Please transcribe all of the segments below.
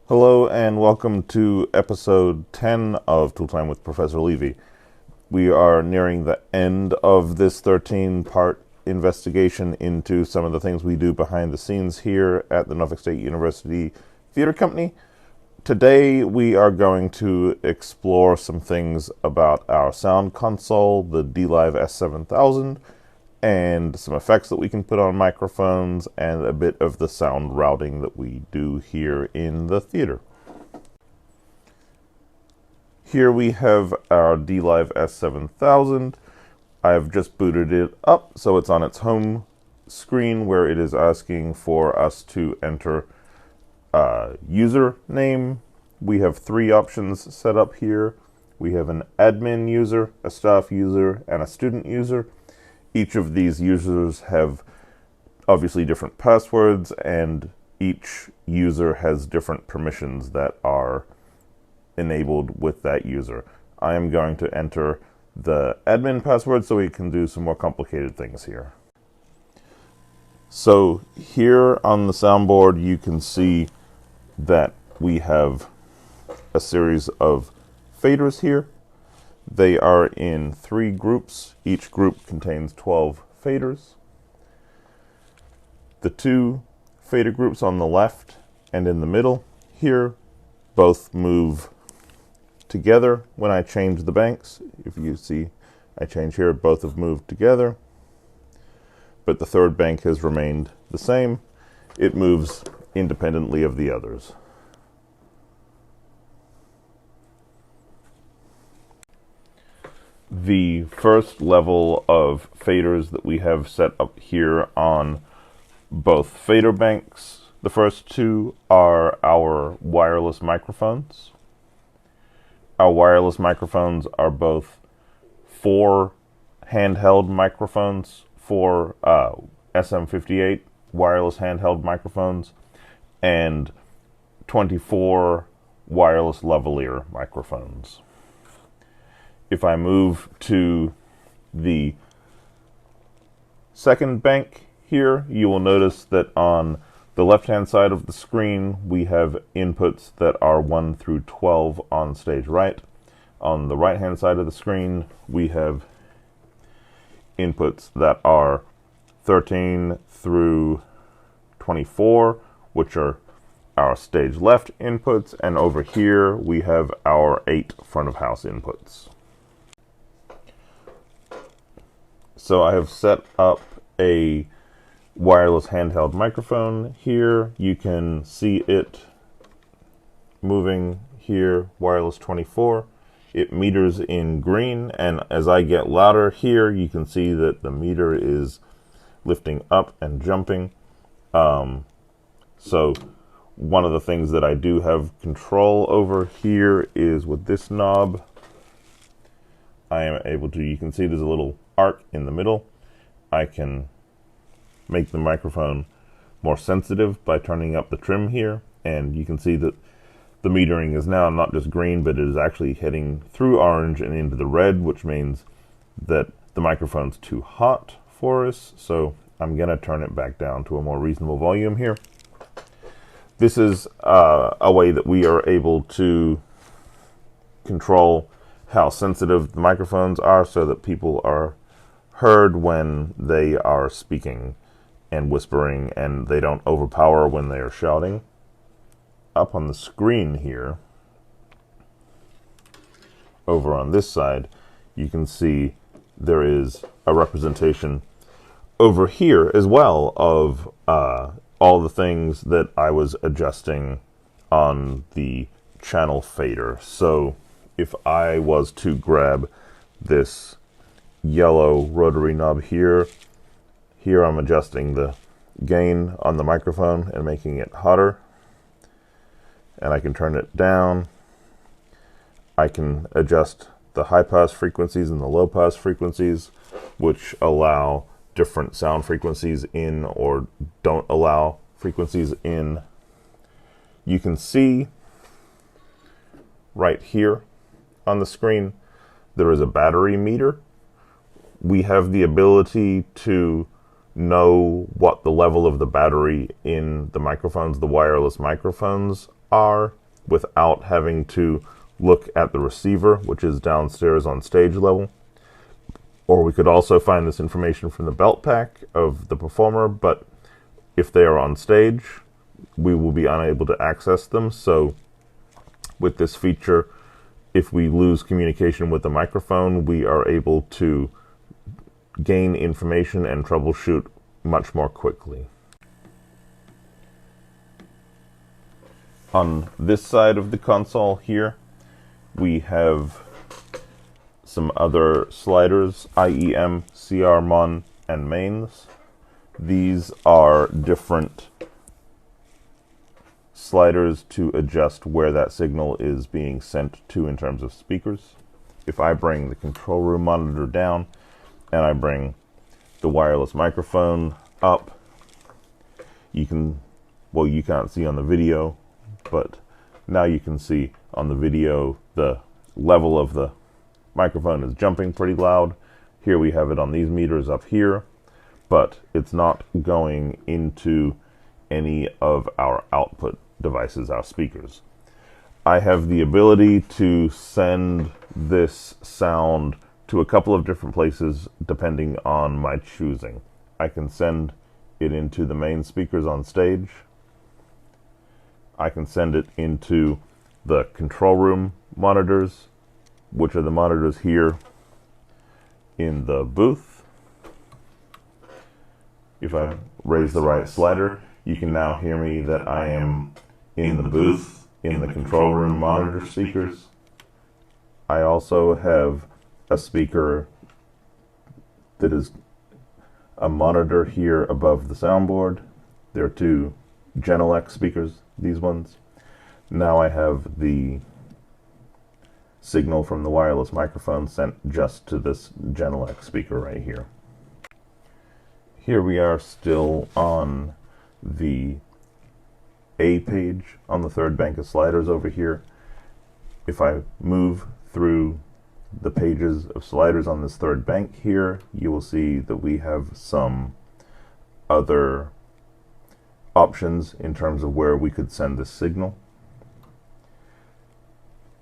Hello and welcome to episode 10 of Tool Time with Professor Levy. We are nearing the end of this 13-part investigation into some of the things we do behind the scenes here at the Norfolk State University Theater Company. Today we are going to explore some things about our sound console, the D-Live S7000, and some effects that we can put on microphones, and a bit of the sound routing that we do here in the theater. Here we have our D-Live S7000. I've just booted it up, so it's on its home screen where it is asking for us to enter a username. We have three options set up here. We have an admin user, a staff user, and a student user. Each of these users have obviously different passwords, and each user has different permissions that are enabled with that user. I am going to enter the admin password so we can do some more complicated things here. So here on the soundboard you can see that we have a series of faders here. They are in 3 groups. Each group contains 12 faders. The 2 fader groups on the left and in the middle here both move together when I change the banks. If you see, I change here, both have moved together, but the third bank has remained the same. It moves independently of the others. The first level of faders that we have set up here on both fader banks, the first 2 are our wireless microphones. Our wireless microphones are both 4 handheld microphones, 4 SM58 wireless handheld microphones, and 24 wireless lavalier microphones. If I move to the second bank here, you will notice that on the left-hand side of the screen, we have inputs that are 1 through 12 on stage right. On the right-hand side of the screen, we have inputs that are 13 through 24, which are our stage left inputs, and over here we have our 8 front-of-house inputs. So I have set up a wireless handheld microphone here. You can see it moving here, wireless 24. It meters in green, and as I get louder here, you can see that the meter is lifting up and jumping. So one of the things that I do have control over here is with this knob. I am able to, you can see there's a little arc in the middle. I can make the microphone more sensitive by turning up the trim here, and you can see that the metering is now not just green, but it is actually heading through orange and into the red, which means that the microphone's too hot for us, so I'm going to turn it back down to a more reasonable volume here. This is a way that we are able to control how sensitive the microphones are so that people are heard when they are speaking and whispering, and they don't overpower when they are shouting. Up on the screen here, over on this side, you can see there is a representation over here as well of all the things that I was adjusting on the channel fader. So if I was to grab this yellow rotary knob here I'm adjusting the gain on the microphone and making it hotter, and I can turn it down. I can adjust the high pass frequencies and the low pass frequencies, which allow different sound frequencies in or don't allow frequencies in. You can see right here on the screen there is a battery meter. We have the ability to know what the level of the battery in the microphones, the wireless microphones, are without having to look at the receiver, which is downstairs on stage level. Or we could also find this information from the belt pack of the performer, but if they are on stage, we will be unable to access them. So with this feature, if we lose communication with the microphone, we are able to gain information and troubleshoot much more quickly. On this side of the console here, we have some other sliders, IEM, CR-Mon, and mains. These are different sliders to adjust where that signal is being sent to in terms of speakers. If I bring the control room monitor down and I bring the wireless microphone up, you can't see on the video, but now you can see on the video the level of the microphone is jumping pretty loud. Here we have it on these meters up here, but it's not going into any of our output devices, our speakers. I have the ability to send this sound to a couple of different places depending on my choosing. I can send it into the main speakers on stage. I can send it into the control room monitors, which are the monitors here in the booth. If I raise the right slider, you can now hear me that I am in the booth in the control room monitor speakers. I also have a speaker that is a monitor here above the soundboard. There are two Genelec speakers, these ones. Now I have the signal from the wireless microphone sent just to this Genelec speaker right here. Here we are still on the A page on the third bank of sliders over here. If I move through the pages of sliders on this third bank here, you will see that we have some other options in terms of where we could send this signal.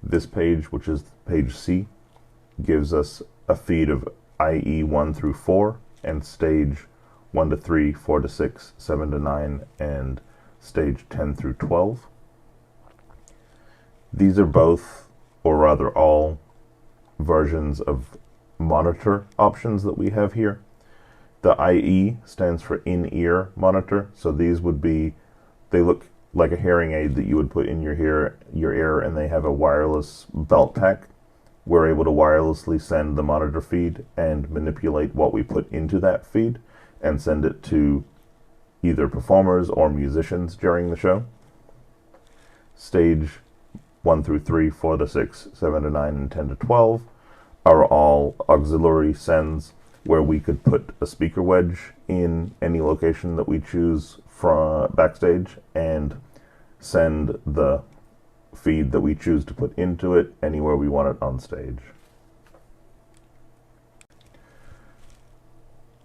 This page, which is page C, gives us a feed of IE 1 through 4 and stage 1 to 3, 4 to 6, 7 to 9, and stage 10 through 12. These are both, or rather all, versions of monitor options that we have here. The IE stands for in-ear monitor, so these would be, they look like a hearing aid that you would put in your ear, and they have a wireless belt pack. We're able to wirelessly send the monitor feed and manipulate what we put into that feed and send it to either performers or musicians during the show. Stage 1 through 3, 4 to 6, 7 to 9, and 10 to 12 are all auxiliary sends where we could put a speaker wedge in any location that we choose from backstage and send the feed that we choose to put into it anywhere we want it on stage.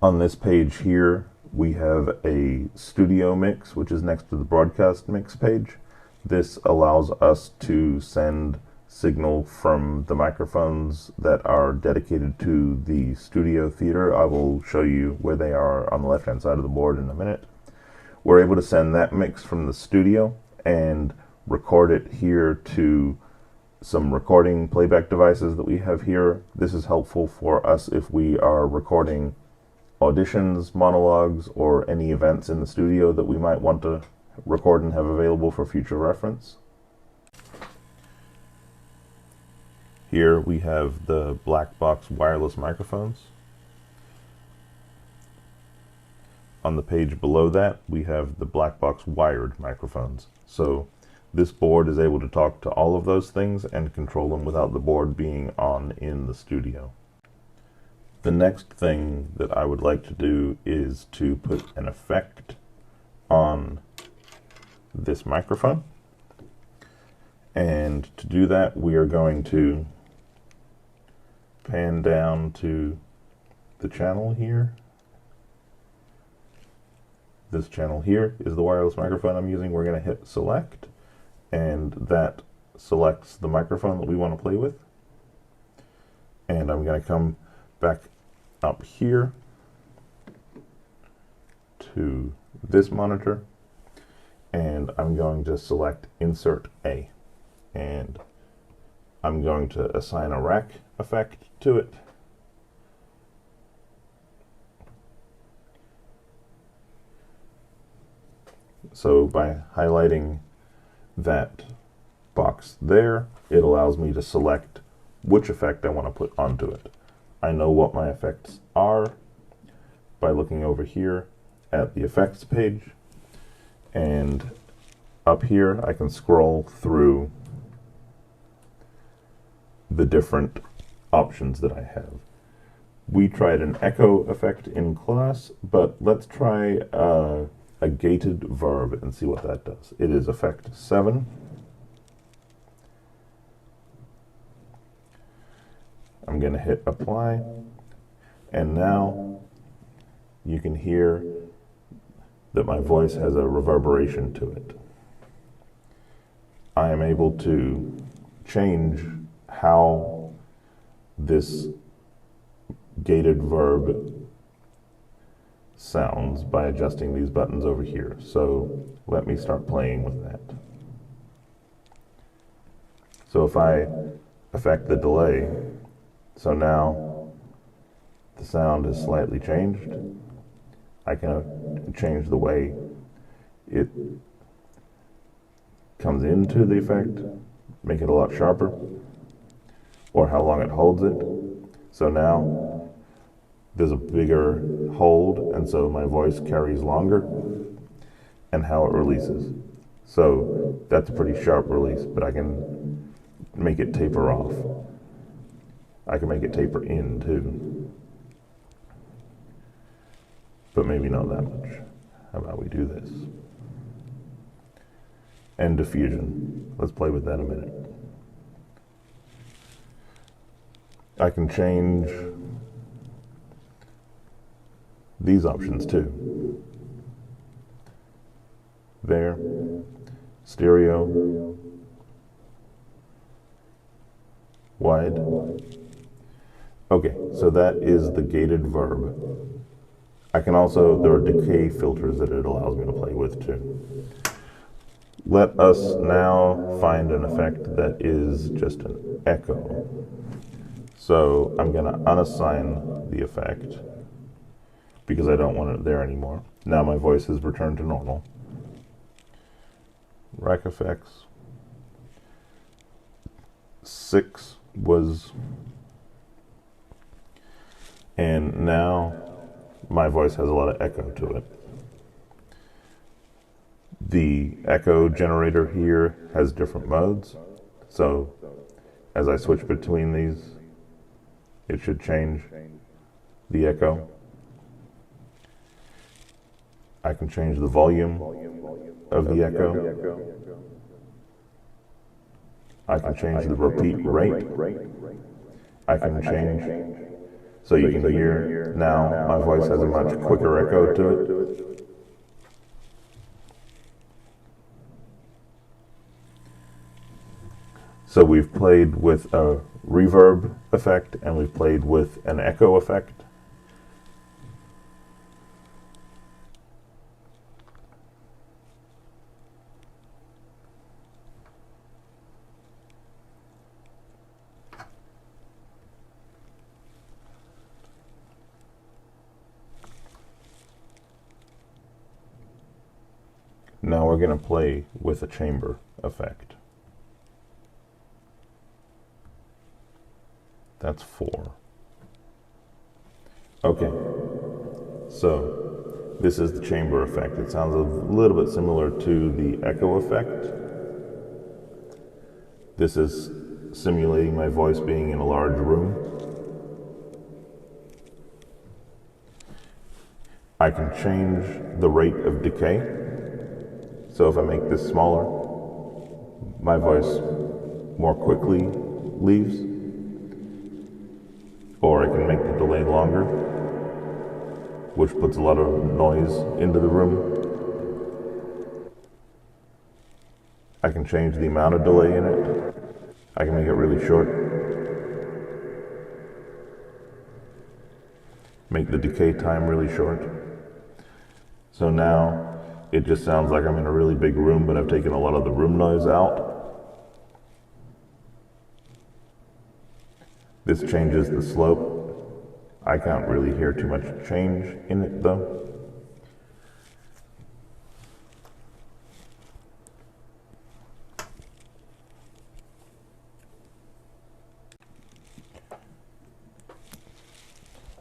On this page here, we have a studio mix, which is next to the broadcast mix page. This allows us to send signal from the microphones that are dedicated to the studio theater. I will show you where they are on the left-hand side of the board in a minute. We're able to send that mix from the studio and record it here to some recording playback devices that we have here. This is helpful for us if we are recording auditions, monologues, or any events in the studio that we might want to record and have available for future reference. Here we have the black box wireless microphones. On the page below that, we have the black box wired microphones. So this board is able to talk to all of those things and control them without the board being on in the studio. The next thing that I would like to do is to put an effect on this microphone. And to do that, we are going to pan down to the channel here. This channel here is the wireless microphone I'm using. We're going to hit select, and that selects the microphone that we want to play with. And I'm going to come back up here to this monitor, and I'm going to select Insert A. And I'm going to assign a rack effect to it. So by highlighting that box there, it allows me to select which effect I want to put onto it. I know what my effects are by looking over here at the effects page, and up here I can scroll through the different options that I have. We tried an echo effect in class, but let's try a gated verb and see what that does. It is effect 7. I'm going to hit apply, and now you can hear that my voice has a reverberation to it. I am able to change how this gated verb sounds by adjusting these buttons over here. So let me start playing with that. So if I affect the delay, so now the sound is slightly changed. I can change the way it comes into the effect, make it a lot sharper, or how long it holds it. So now there's a bigger hold, and so my voice carries longer, and how it releases. So that's a pretty sharp release, but I can make it taper off. I can make it taper in too, but maybe not that much. How about we do this? And diffusion. Let's play with that a minute. I can change these options too. There, stereo, wide. Okay, so that is the gated verb. I can also, there are decay filters that it allows me to play with too. Let us now find an effect that is just an echo. So I'm going to unassign the effect because I don't want it there anymore. Now my voice has returned to normal. Rack effects. 6 was, and now my voice has a lot of echo to it. The echo generator here has different modes, so as I switch between these, it should change the echo. I can change the volume of the echo. I can change the repeat rate. I can change, so you can hear now my voice has a much quicker echo to it. So we've played with a reverb effect and we've played with an echo effect. Now we're going to play with a chamber effect. That's 4. Okay, so this is the chamber effect. It sounds a little bit similar to the echo effect. This is simulating my voice being in a large room. I can change the rate of decay. So if I make this smaller, my voice more quickly leaves. Or I can make the delay longer, which puts a lot of noise into the room. I can change the amount of delay in it. I can make it really short. Make the decay time really short. So now it just sounds like I'm in a really big room, but I've taken a lot of the room noise out. This changes the slope. I can't really hear too much change in it though.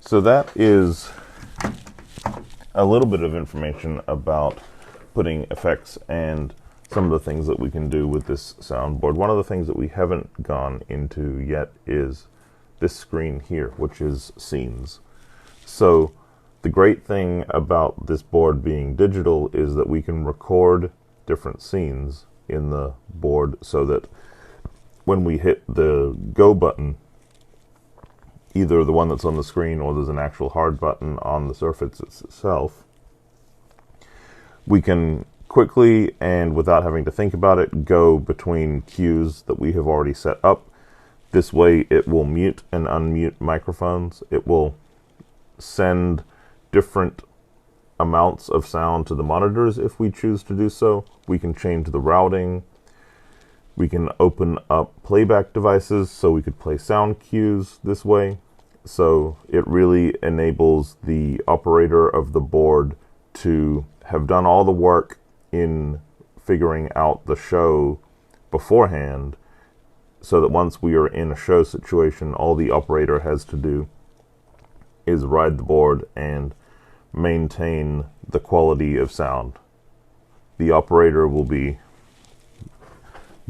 So that is a little bit of information about putting effects and some of the things that we can do with this soundboard. One of the things that we haven't gone into yet is this screen here, which is scenes. So the great thing about this board being digital is that we can record different scenes in the board so that when we hit the go button, either the one that's on the screen or there's an actual hard button on the surface itself, we can quickly and without having to think about it go between cues that we have already set up. This way it will mute and unmute microphones. It will send different amounts of sound to the monitors if we choose to do so. We can change the routing. We can open up playback devices so we could play sound cues this way. So it really enables the operator of the board to have done all the work in figuring out the show beforehand, so that once we are in a show situation, all the operator has to do is ride the board and maintain the quality of sound. The operator will be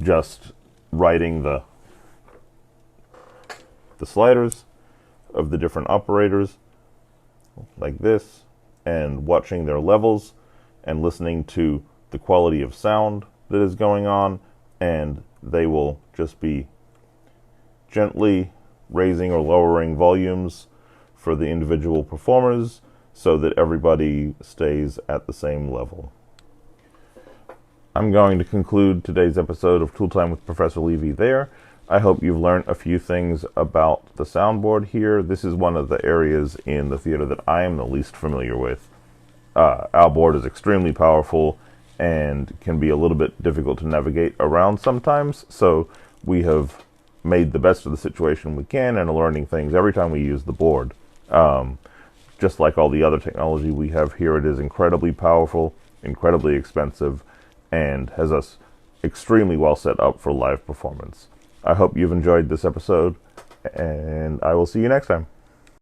just writing the sliders of the different operators like this and watching their levels and listening to the quality of sound that is going on, and they will just be gently raising or lowering volumes for the individual performers so that everybody stays at the same level. I'm going to conclude today's episode of Tool Time with Professor Levy there. I hope you've learned a few things about the soundboard here. This is one of the areas in the theater that I am the least familiar with. Our board is extremely powerful and can be a little bit difficult to navigate around sometimes, so we have made the best of the situation we can and are learning things every time we use the board. Just like all the other technology we have here, it is incredibly powerful, incredibly expensive, and has us extremely well set up for live performance. I hope you've enjoyed this episode, and I will see you next time.